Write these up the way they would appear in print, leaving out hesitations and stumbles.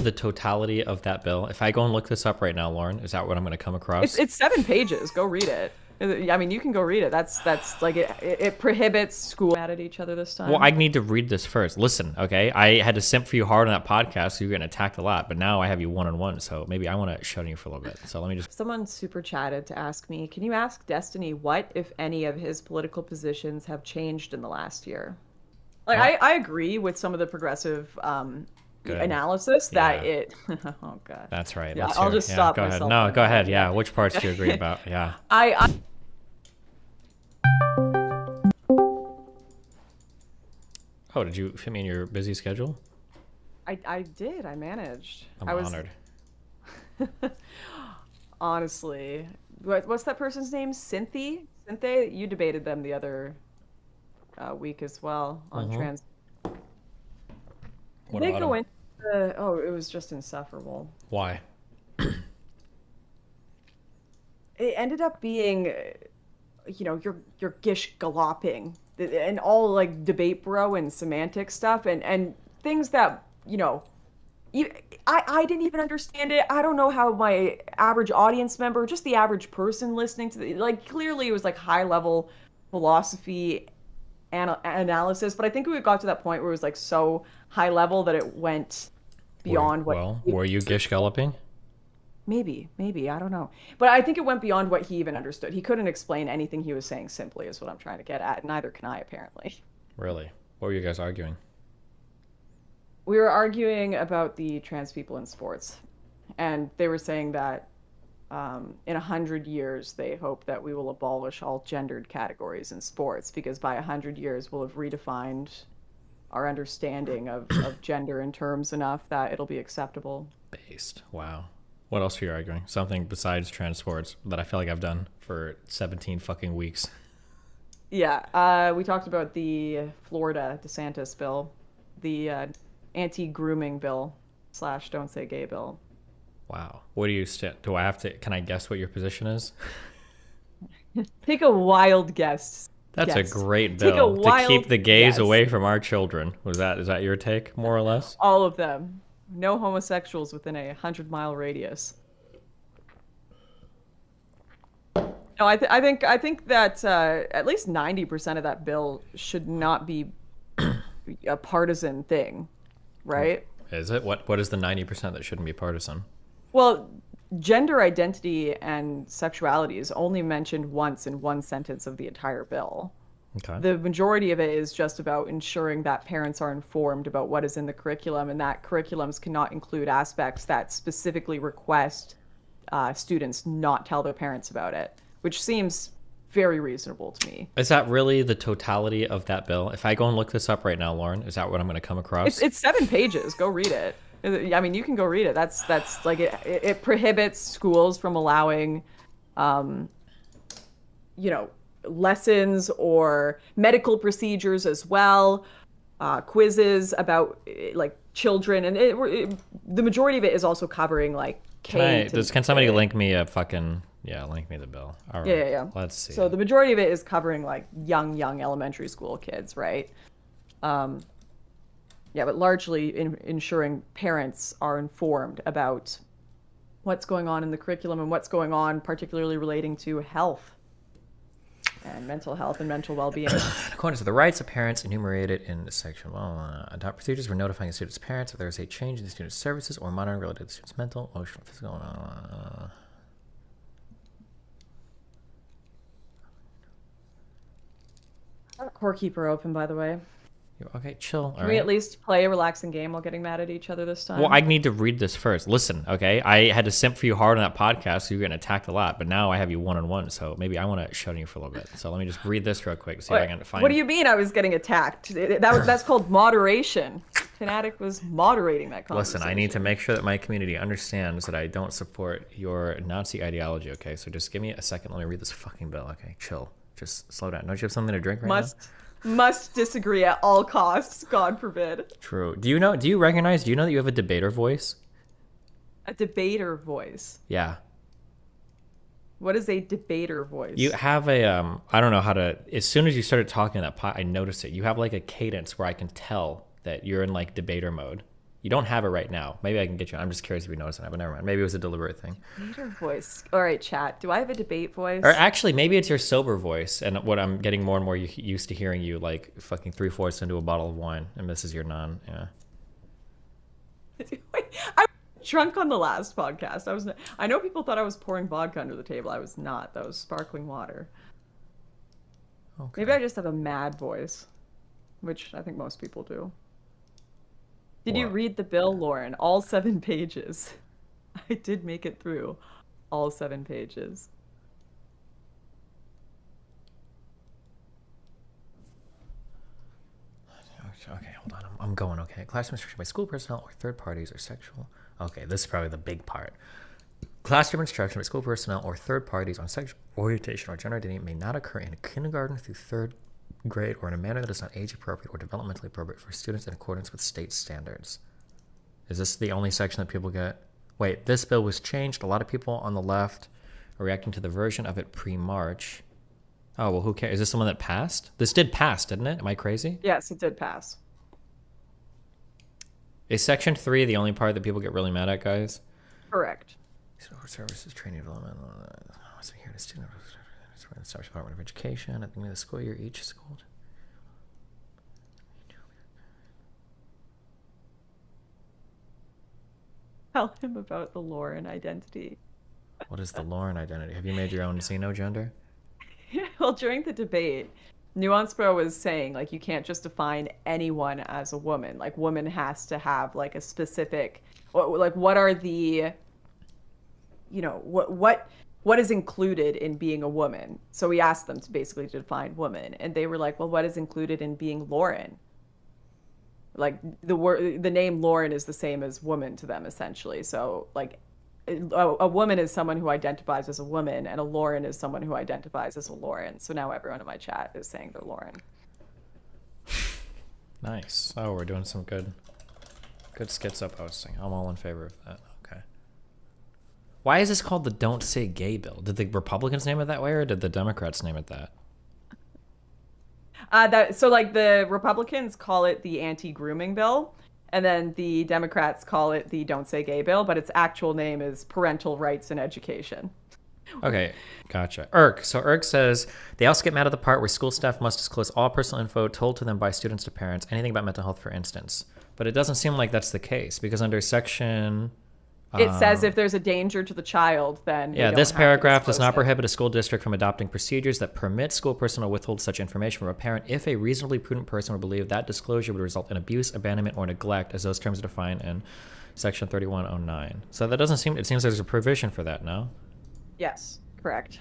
really the totality of that bill? If I go and look this up right now, Lauren, is that what I'm going to come across? It's 7 pages. Go read it. I mean, you can go read it. That's like it prohibits school mad at each other this time. Well, I need to read this first. Listen, okay? I had to simp for you hard on that podcast, so you're getting attacked a lot, but now I have you one-on-one, so maybe I want to shut you for a little bit. So let me just... Someone super chatted to ask me, can you ask Destiny what, if any, of his political positions have changed in the last year? Like, I agree with some of the progressive analysis that it... Oh, God. That's right. Yeah, I'll just stop go myself. Ahead. No, go ahead. Yeah, which parts do you agree about? Yeah. Oh, did you fit me in your busy schedule? I did. I managed. I'm honored. Honestly. What's that person's name? Cynthia? You debated them the other week as well on trans. What They about go him? into oh, it was just insufferable. Why? It ended up being, you're gish galloping and all like debate bro and semantic stuff and things that I didn't even understand it. I don't know how my average audience member, just the average person listening to like clearly it was like high level philosophy analysis, but I think we got to that point where it was like so high level that it went beyond were you gish galloping? Maybe, I don't know. But I think it went beyond what he even understood. He couldn't explain anything he was saying simply, is what I'm trying to get at. Neither can I, apparently. Really? What were you guys arguing? We were arguing about the trans people in sports. And they were saying that in 100 years, they hope that we will abolish all gendered categories in sports, because by 100 years, we'll have redefined our understanding of gender in terms enough that it'll be acceptable. Based. Wow. What else are you arguing? Something besides trans sports that I feel like I've done for 17 fucking weeks. Yeah, we talked about the Florida DeSantis bill, the anti-grooming bill / don't say gay bill. Wow. What do you do I have to, can I guess what your position is? Take a wild guess. That's a great bill to keep the gays away from our children. Is that your take, more or less? All of them. No homosexuals within a 100-mile radius. No, I think that at least 90% of that bill should not be a partisan thing, right? Is it? What is the 90% that shouldn't be partisan? Well, gender identity and sexuality is only mentioned once in one sentence of the entire bill. Okay. The majority of it is just about ensuring that parents are informed about what is in the curriculum, and that curriculums cannot include aspects that specifically request students not tell their parents about it, which seems very reasonable to me. Is that really the totality of that bill? If I go and look this up right now, Lauren, is that what I'm going to come across? It's 7 pages. Go read it. I mean, you can go read it. That's like it prohibits schools from allowing, lessons or medical procedures as well, quizzes about like children, and the majority of it is also covering like can somebody link me a fucking link me the bill? All right. Yeah. Let's see. So the majority of it is covering like young elementary school kids, right? But largely ensuring parents are informed about what's going on in the curriculum and what's going on, particularly relating to health and mental health and mental well-being. According to the rights of parents enumerated in the section, adopt procedures for notifying a student's parents if there is a change in the student's services or monitoring related to the student's mental, emotional, physical. Core keeper open, by the way. Okay, chill. Can we at least play a relaxing game while getting mad at each other this time? Well, I need to read this first. Listen, okay? I had to simp for you hard on that podcast, so you're getting attacked a lot, but now I have you one-on-one, so maybe I want to shut you for a little bit. So let me just read this real quick, see if I can find... What do you mean I was getting attacked? That's called moderation. Fanatic was moderating that conversation. Listen, I need to make sure that my community understands that I don't support your Nazi ideology, okay? So just give me a second. Let me read this fucking bill, okay? Chill. Just slow down. Don't you have something to drink right now? Must disagree at all costs, God forbid. True. Do you know that you have a debater voice? A debater voice? Yeah. What is a debater voice? You have a, I don't know how to, as soon as you started talking that I noticed it. You have like a cadence where I can tell that you're in like debater mode. You don't have it right now. Maybe I can get you. I'm just curious if you noticed it, but never mind. Maybe it was a deliberate thing. Debater voice. All right, chat. Do I have a debate voice? Or actually, maybe it's your sober voice, and what I'm getting more and more used to hearing you like fucking 3/4 into a bottle of wine, and this is your non. Yeah. Wait, I was drunk on the last podcast. I was. I know people thought I was pouring vodka under the table. I was not. That was sparkling water. Okay. Maybe I just have a mad voice, which I think most people do. Did you read the bill, Lauren? All 7 pages. I did make it through all 7 pages. Okay, hold on. I'm going, okay. Classroom instruction by school personnel or third parties or sexual. Okay, this is probably the big part. Classroom instruction by school personnel or third parties on sexual orientation or gender identity may not occur in kindergarten through 3rd grade or in a manner that is not age appropriate or developmentally appropriate for students in accordance with state standards. Is this the only section that people get? Wait, this bill was changed. A lot of people on the left are reacting to the version of it pre-March. Oh, well, who cares? Is this the one that passed? This did pass, didn't it? Am I crazy? Yes, it did pass. Is section 3 the only part that people get really mad at, guys? Correct. Services, training, development. Here to student. Department of Education at the beginning of the school year, each school. Tell him about the Lauren identity. What is the Lauren identity? Have you made your own Xeno gender? Well, during the debate, Nuance Bro was saying, like, you can't just define anyone as a woman. Like, woman has to have, like, a specific, like, what are the, you know, what is included in being a woman? So we asked them to basically define woman, and they were like, well, what is included in being Lauren? Like, the name Lauren is the same as woman to them, essentially. So, like, a woman is someone who identifies as a woman, and a Lauren is someone who identifies as a Lauren. So now everyone in my chat is saying they're Lauren. Nice. Oh, we're doing some good schizo posting. I'm all in favor of that. Okay. Why is this called the Don't Say Gay bill? Did the Republicans name it that way, or did the Democrats name it that? So like the Republicans call it the anti-grooming bill, and then the Democrats call it the Don't Say Gay bill, but its actual name is Parental Rights in Education. Okay, gotcha. Irk. So Irk says, they also get mad at the part where school staff must disclose all personal info told to them by students to parents, anything about mental health, for instance. But it doesn't seem like that's the case, because under section... It says if there's a danger to the child, then... Yeah, this paragraph does not prohibit a school district from adopting procedures that permit school personnel to withhold such information from a parent if a reasonably prudent person would believe that disclosure would result in abuse, abandonment, or neglect, as those terms are defined in section 3109. So that doesn't seem... It seems there's a provision for that, no? Yes, correct.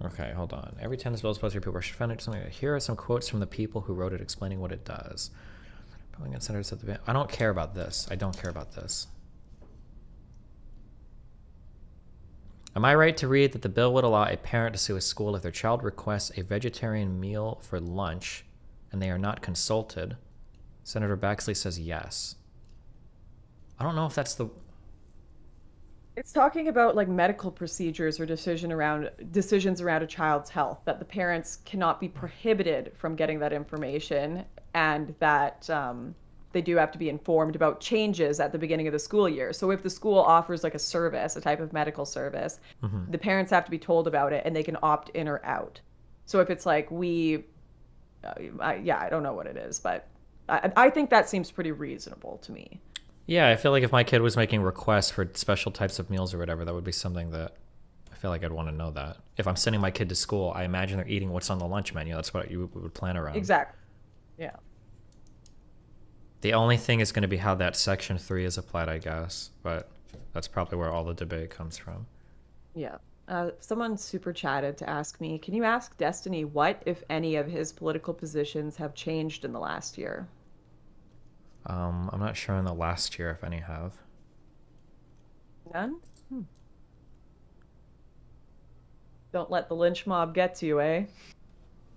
Okay, hold on. Every time this bill is posted, people are offended. Something. Here are some quotes from the people who wrote it explaining what it does. I don't care about this. I don't care about this. Am I right to read that the bill would allow a parent to sue a school if their child requests a vegetarian meal for lunch and they are not consulted? Senator Baxley says yes. I don't know if that's the... It's talking about like medical procedures or decisions around a child's health, that the parents cannot be prohibited from getting that information, and that they do have to be informed about changes at the beginning of the school year. So if the school offers like a service, a type of medical service, the parents have to be told about it, and they can opt in or out. So if it's like I don't know what it is, but I think that seems pretty reasonable to me. Yeah, I feel like if my kid was making requests for special types of meals or whatever, that would be something that I feel like I'd want to know that. If I'm sending my kid to school, I imagine they're eating what's on the lunch menu. That's what you would plan around. Exactly. Yeah. The only thing is going to be how that section 3 is applied, I guess. But that's probably where all the debate comes from. Yeah. Someone super chatted to ask me, can you ask Destiny what, if any, of his political positions have changed in the last year? I'm not sure in the last year if any have. None? Don't let the lynch mob get to you, eh?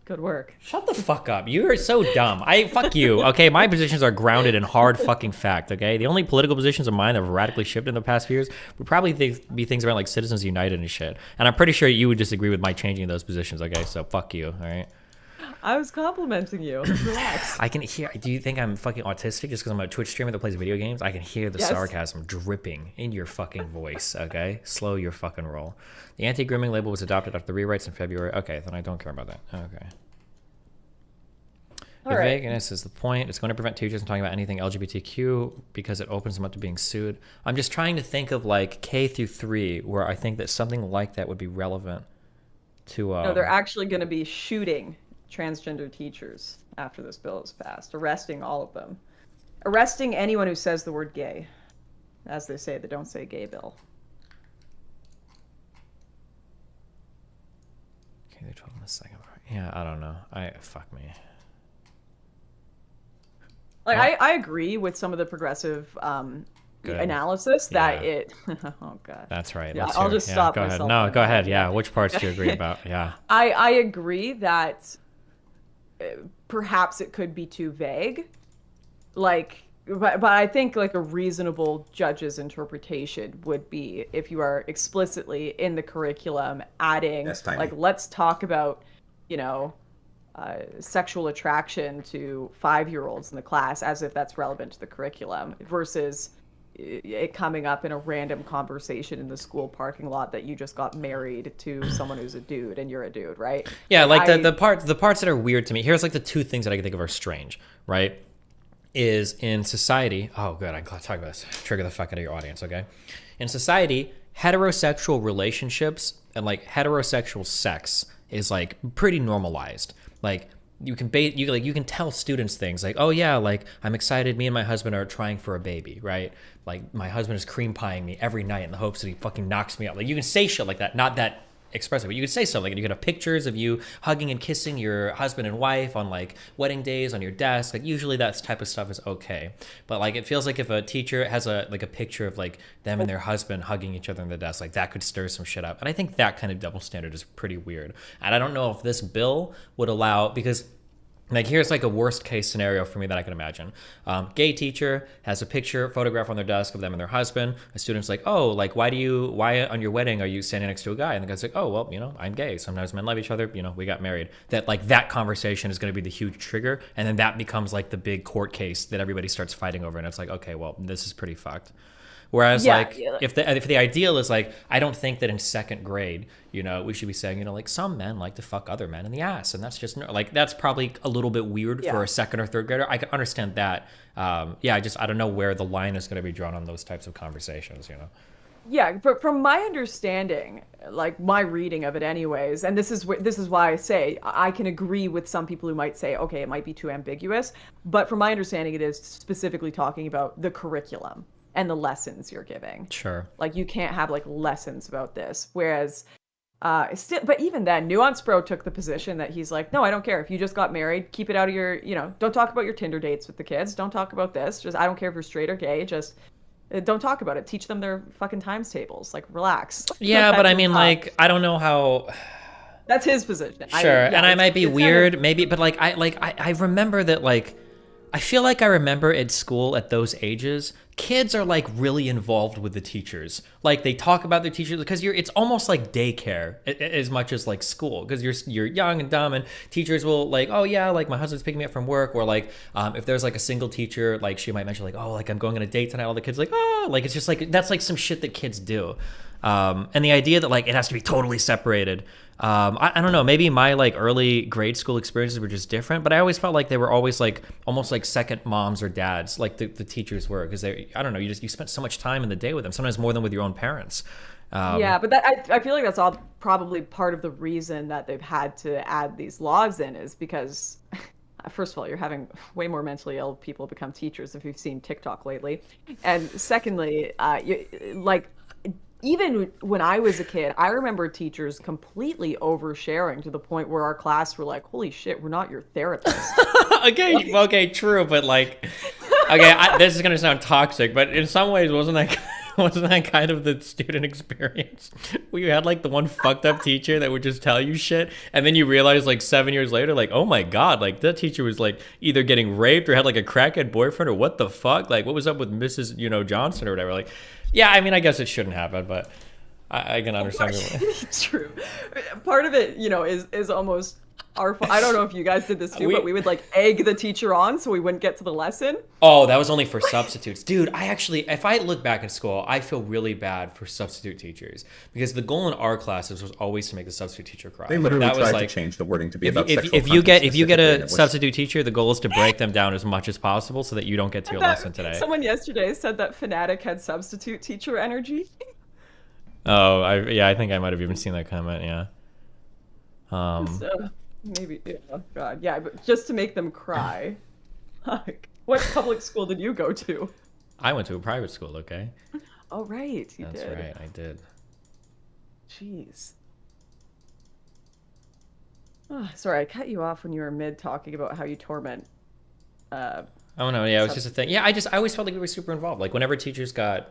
Good work. Shut the fuck up. You are so dumb. Fuck you. Okay, my positions are grounded in hard fucking fact, okay? The only political positions of mine that have radically shifted in the past few years would probably be things around like Citizens United and shit. And I'm pretty sure you would disagree with my changing those positions, okay? So fuck you, all right? I was complimenting you. Relax. I can hear. Do you think I'm fucking autistic just because I'm a Twitch streamer that plays video games? I can hear the Yes. sarcasm dripping in your fucking voice. Okay, slow your fucking roll. The anti-grooming label was adopted after the rewrites in February. Okay, then I don't care about that. Okay. All The right. vagueness is the point. It's going to prevent teachers from talking about anything LGBTQ because it opens them up to being sued. I'm just trying to think of like K through 3 where I think that something like that would be relevant to. No, they're actually going to be shooting transgender teachers after this bill is passed, arresting all of them, arresting anyone who says the word gay, as they say, the don't say gay bill. Okay, they're talking the second part. Yeah, I don't know. Fuck me. Like, Oh. I agree with some of the progressive Good. analysis that Yeah. it. Oh God. That's right. Yeah, Let's I'll hear it. just Yeah, stop go ahead. myself. No, on go that. ahead. Yeah, which parts do you agree about? Yeah. I agree that perhaps it could be too vague. Like, but I think like a reasonable judge's interpretation would be if you are explicitly in the curriculum adding Yes, Tiny. like let's talk about, you know, sexual attraction to 5-year-olds in the class as if that's relevant to the curriculum versus it coming up in a random conversation in the school parking lot that you just got married to someone who's a dude and you're a dude, right? Yeah, like I- the parts that are weird to me. Here's like the two things that I can think of are strange, right? Is in society. Oh, good. I can talk about this. Trigger the fuck out of your audience, okay? In society, heterosexual relationships and like heterosexual sex is like pretty normalized. Like you can tell students things like, oh yeah, like I'm excited. Me and my husband are trying for a baby, right? Like my husband is cream pieing me every night in the hopes that he fucking knocks me out. Like you can say shit like that, not that expressive, but you can say something. And you can have pictures of you hugging and kissing your husband and wife on like wedding days on your desk. Like usually that type of stuff is okay. But like it feels like if a teacher has a picture of like them and their husband hugging each other on the desk, like that could stir some shit up. And I think that kind of double standard is pretty weird. And I don't know if this bill would allow, because like here's like a worst case scenario for me that I can imagine. Gay teacher has a photograph on their desk of them and their husband. A student's like, oh, like why on your wedding are you standing next to a guy? And the guy's like, oh, well, you know, I'm gay. Sometimes men love each other. You know, we got married. That conversation is going to be the huge trigger. And then that becomes like the big court case that everybody starts fighting over. And it's like, okay, well, this is pretty fucked. Whereas if the ideal is like, I don't think that in second grade, you know, we should be saying, you know, like some men like to fuck other men in the ass. And that's just like, that's probably a little bit weird for a second or third grader. I can understand that. I don't know where the line is going to be drawn on those types of conversations, you know? Yeah, but from my understanding, like my reading of it anyways, and this is why I say I can agree with some people who might say, okay, it might be too ambiguous, but from my understanding, it is specifically talking about the curriculum and the lessons you're giving. Sure. Like you can't have like lessons about this. Whereas, but even then, Nuance Bro took the position that he's like, no, I don't care. If you just got married, keep it out of your, you know, don't talk about your Tinder dates with the kids. Don't talk about this. Just, I don't care if you're straight or gay. Just don't talk about it. Teach them their fucking times tables. Like, relax. Yeah, but I mean, like, I don't know how. That's his position. Sure, and I might be weird, maybe, but like, I remember that, like, I feel like I remember at school at those ages, kids are like really involved with the teachers. Like they talk about their teachers because it's almost like daycare as much as like school, because you're young and dumb, and teachers will like, oh yeah, like my husband's picking me up from work, or like if there's like a single teacher, like she might mention like, oh, like I'm going on a date tonight. All the kids are like, oh, like it's just like that's like some shit that kids do. And the idea that like it has to be totally separated. I don't know, maybe my like early grade school experiences were just different, but I always felt like they were always like almost like second moms or dads, like the teachers were, because I don't know, you spent so much time in the day with them, sometimes more than with your own parents. Yeah, but I feel like that's all probably part of the reason that they've had to add these laws in is because first of all, you're having way more mentally ill people become teachers if you've seen TikTok lately. And secondly, even when I was a kid, I remember teachers completely oversharing to the point where our class were like, holy shit, we're not your therapist. Okay, true, but like, okay, this is going to sound toxic, but in some ways, wasn't that kind of the student experience? Where you had like the one fucked up teacher that would just tell you shit, and then you realize like 7 years later, like, oh my God, like that teacher was like either getting raped or had like a crackhead boyfriend or what the fuck? Like what was up with Mrs. Johnson or whatever? Like, yeah, I mean, I guess it shouldn't happen, but I can understand. True. Part of it, is almost I don't know if you guys did this too, but we would like egg the teacher on so we wouldn't get to the lesson. Oh, that was only for substitutes. Dude, I actually, if I look back in school, I feel really bad for substitute teachers because the goal in our classes was always to make the substitute teacher cry. They literally that was tried like, to change the wording to be about sexual if you content if you get specifically, and a it was- substitute teacher, the goal is to break them down as much as possible so that you don't get to your lesson today. Someone yesterday said that Fanatic had substitute teacher energy. Oh, I think I might have even seen that comment. Yeah. So maybe, oh God, yeah, but just to make them cry. Like, what public school did you go to? I went to a private school. Okay. Oh, right, you That's did. right. I did. Jeez. Oh, sorry, I cut you off when you were mid talking about how you torment. Oh no, yeah, it was just a thing. Yeah, I always felt like we were super involved. Like whenever teachers had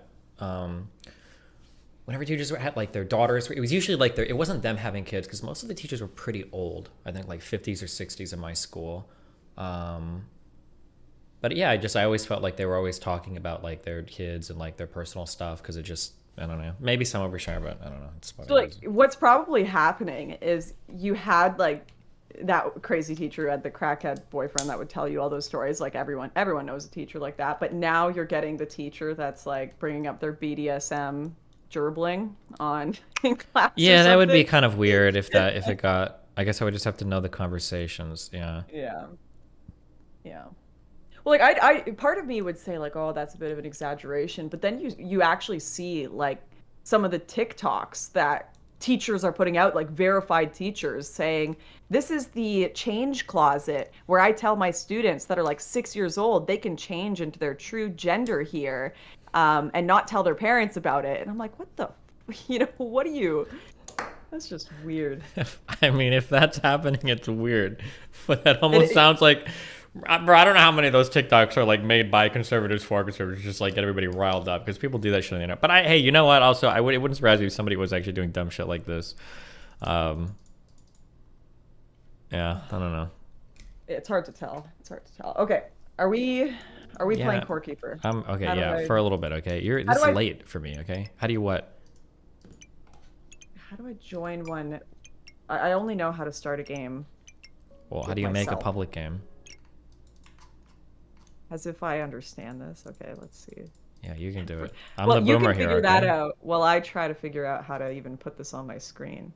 like their daughters, it was usually like it wasn't them having kids because most of the teachers were pretty old. I think like 50s or 60s in my school. But yeah, I always felt like they were always talking about like their kids and like their personal stuff because it just, I don't know, maybe some overshare, but I don't know. It's So like, what's probably happening is you had like that crazy teacher who had the crackhead boyfriend that would tell you all those stories. Like everyone knows a teacher like that. But now you're getting the teacher that's like bringing up their BDSM gerbling on in class. Yeah, that would be kind of weird if it got. I guess I would just have to know the conversations. Yeah. Yeah. Yeah. Well, like I part of me would say like, oh, that's a bit of an exaggeration, but then you actually see like some of the TikToks that teachers are putting out, like verified teachers saying, this is the change closet where I tell my students that are like 6 years old they can change into their true gender here, and not tell their parents about it. And I'm like, what the, what do you? That's just weird. I mean, if that's happening, it's weird. But that almost sounds like, bro, I don't know how many of those TikToks are like made by conservatives for conservatives, just like get everybody riled up because people do that shit on the internet. But hey, you know what? Also, it wouldn't surprise me if somebody was actually doing dumb shit like this. Yeah, I don't know. It's hard to tell. Okay, are we playing Core Keeper? Okay, yeah, for a little bit. Okay, this is late for me. Okay, how do you How do I join one? I only know how to start a game. Well, how do you make a public game? As if I understand this. Okay, let's see. Yeah, you can do it. I'm the boomer here. You can figure that out while I try to figure out how to even put this on my screen.